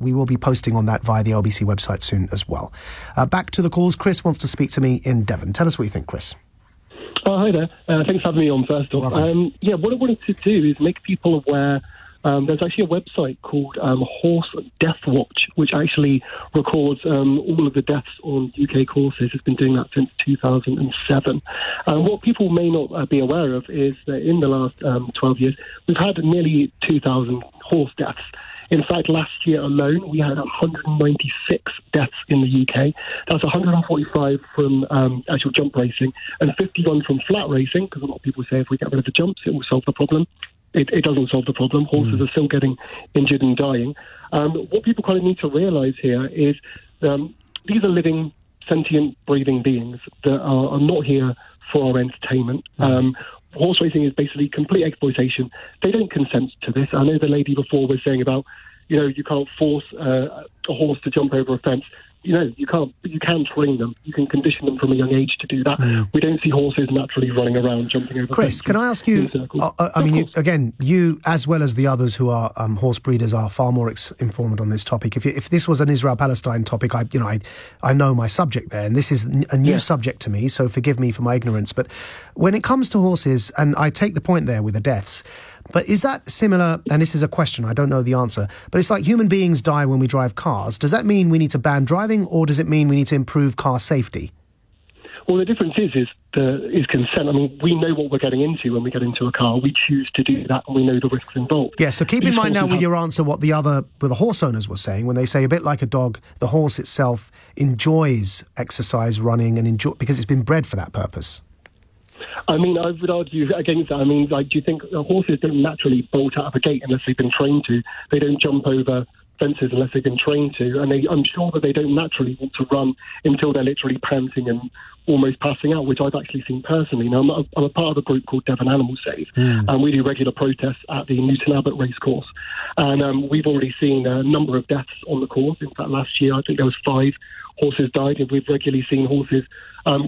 We will be posting on that via the LBC website soon as well. Back to the calls. Chris wants to speak to me in Devon. Tell us what you think, Chris. Oh, hi there. Thanks for having me on first off. What I wanted to do is make people aware. There's actually a website called Horse Death Watch, which actually records all of the deaths on UK courses. It's been doing that since 2007. What people may not be aware of is that in the last 12 years, we've had nearly 2,000 horse deaths. In fact, last year alone, we had 196 deaths in the UK. That's 145 from actual jump racing and 51 from flat racing, because a lot of people say if we get rid of the jumps, it will solve the problem. It doesn't solve the problem. Horses are still getting injured and dying. What people kind of need to realise here is these are living, sentient, breathing beings that are not here for our entertainment. Horse racing is basically complete exploitation. They don't consent to this. I know the lady before was saying about, you can't force a horse to jump over a fence. You can't, but you can train them. You can condition them from a young age to do that. We don't see horses naturally running around, jumping over Chris, can I ask you, you, as well as the others who are horse breeders, are far more informed on this topic. If this was an Israel-Palestine topic, I know my subject there, and this is a new subject to me, so forgive me for my ignorance. But when it comes to horses, and I take the point there with the deaths, but is that similar, and this is a question, I don't know the answer, but it's like human beings die when we drive cars. Does that mean we need to ban driving, or does it mean we need to improve car safety? Well, the difference is consent. I mean, we know what we're getting into when we get into a car. We choose to do that, and we know the risks involved. Yeah, so keep in mind now with your answer what the horse owners were saying when they say, a bit like a dog, the horse itself enjoys exercise, running, and because it's been bred for that purpose. I mean, I would argue against that. I mean, do you think horses don't naturally bolt out of a gate unless they've been trained to? They don't jump over fences unless they've been trained to. And I'm sure that they don't naturally want to run until they're literally panting and almost passing out, which I've actually seen personally. Now, I'm a part of a group called Devon Animal Save, and we do regular protests at the Newton Abbot racecourse. And we've already seen a number of deaths on the course. In fact, last year, I think there was 5 horses died, and we've regularly seen horses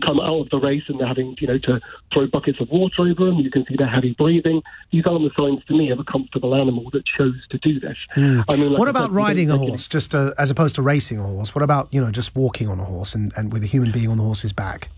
come out of the race and they're having, to throw buckets of water over them. You can see they're heavy breathing. These aren't the signs to me of a comfortable animal that chose to do this. I mean, what about riding a horse, just as opposed to racing a horse? What about, just walking on a horse and with a human being on the horse's back?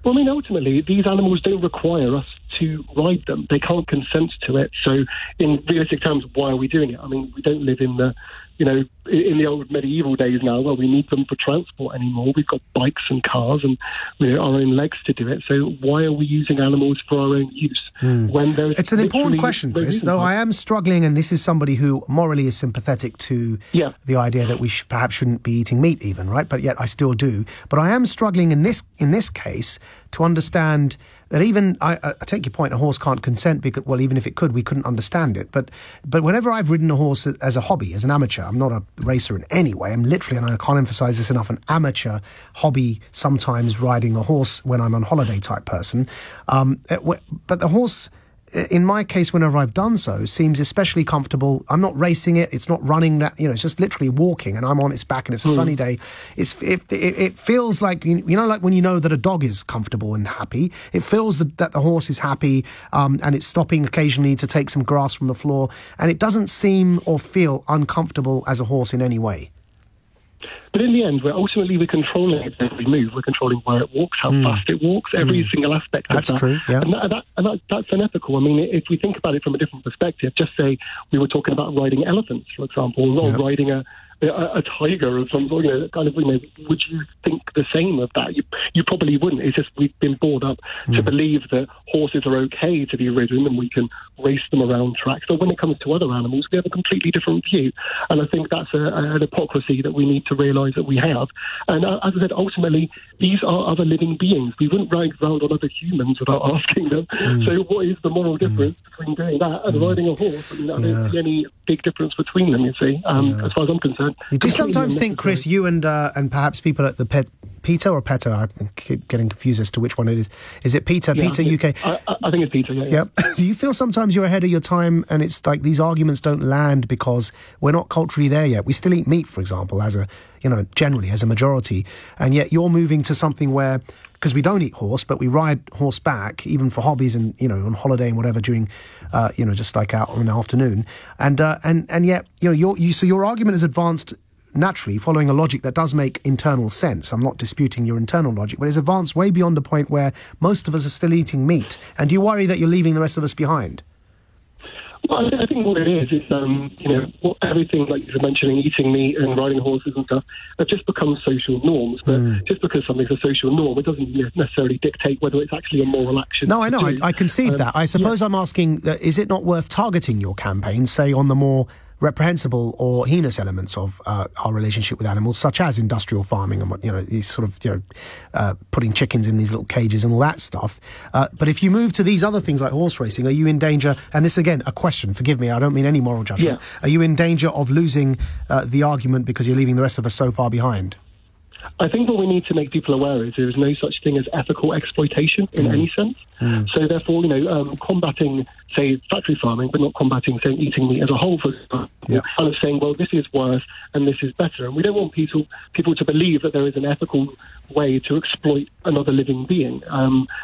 Well, I mean, ultimately, these animals don't require us to ride them. They can't consent to it. So in realistic terms, why are we doing it? I mean, we don't live in the in the old medieval days now where we need them for transport anymore. We've got bikes and cars and our own legs to do it. So why are we using animals for our own use? When there's It's an important question, Chris, though I am struggling, and this is somebody who morally is sympathetic to the idea that we perhaps shouldn't be eating meat even, right? But yet I still do. But I am struggling in this case to understand that even, I take your point, a horse can't consent because, well, even if it could, we couldn't understand it. But whenever I've ridden a horse as a hobby, as an amateur, I'm not a racer in any way. I'm literally, and I can't emphasise this enough, an amateur hobby, sometimes riding a horse when I'm on holiday type person. But the horse, in my case, whenever I've done so, seems especially comfortable. I'm not racing it. It's not running that, it's just literally walking, and I'm on its back, and it's a sunny day. It feels like, like when you know that a dog is comfortable and happy. It feels that the horse is happy, and it's stopping occasionally to take some grass from the floor, and it doesn't seem or feel uncomfortable as a horse in any way. But in the end, we're controlling its every move. We're controlling where it walks, how fast it walks, every single aspect of that. That's true, yeah. And that's unethical. I mean, if we think about it from a different perspective, just say we were talking about riding elephants, for example, or riding a tiger or some sort, would you think the same of that? You probably wouldn't. It's just we've been brought up to believe that horses are okay to be ridden and we can race them around tracks. But when it comes to other animals, we have a completely different view. And I think that's an hypocrisy that we need to realise that we have. And as I said, ultimately, these are other living beings. We wouldn't ride around on other humans without asking them. So what is the moral difference between doing that and riding a horse? I mean, I don't see any big difference between them, you see, as far as I'm concerned. Do you sometimes think, Chris, you and perhaps people at the PETA or PETA, I keep getting confused as to which one it is. Is it PETA, PETA UK? I think it's PETA, yeah. Do you feel sometimes you're ahead of your time and it's like these arguments don't land because we're not culturally there yet? We still eat meat, for example, as a, generally as a majority, and yet you're moving to something where because we don't eat horse, but we ride horseback, even for hobbies and, on holiday and whatever during, just like out in the afternoon. And yet, so your argument is advanced naturally, following a logic that does make internal sense. I'm not disputing your internal logic, but it's advanced way beyond the point where most of us are still eating meat. And do you worry that you're leaving the rest of us behind? Well, I think what it is everything like you were mentioning, eating meat and riding horses and stuff, have just become social norms. But just because something's a social norm, it doesn't necessarily dictate whether it's actually a moral action. No, I know. I concede that. I suppose I'm asking, is it not worth targeting your campaign, say, on the more reprehensible or heinous elements of our relationship with animals, such as industrial farming and these sort of putting chickens in these little cages and all that stuff. But if you move to these other things like horse racing, are you in danger? And this again, a question. Forgive me, I don't mean any moral judgment. Yeah. Are you in danger of losing the argument because you're leaving the rest of us so far behind? I think what we need to make people aware is there is no such thing as ethical exploitation in any sense. So therefore, combating, say, factory farming, but not combating, say, eating meat as a whole, for example, kind of saying, well, this is worse and this is better. And we don't want people to believe that there is an ethical way to exploit another living being.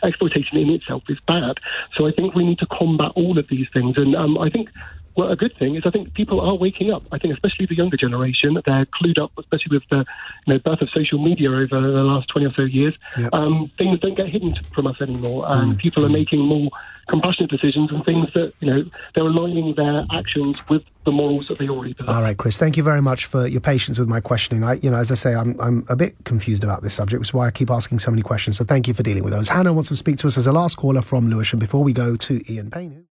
Exploitation in itself is bad. So I think we need to combat all of these things. And I think... Well, a good thing is I think people are waking up. I think especially the younger generation, they're clued up, especially with the birth of social media over the last 20 or so years. Yep. Things don't get hidden from us anymore, and people are making more compassionate decisions and things that, they're aligning their actions with the morals that they already possess. All right, Chris, thank you very much for your patience with my questioning. As I say, I'm a bit confused about this subject, which is why I keep asking so many questions. So thank you for dealing with those. Hannah wants to speak to us as a last caller from Lewisham before we go to Ian Payne.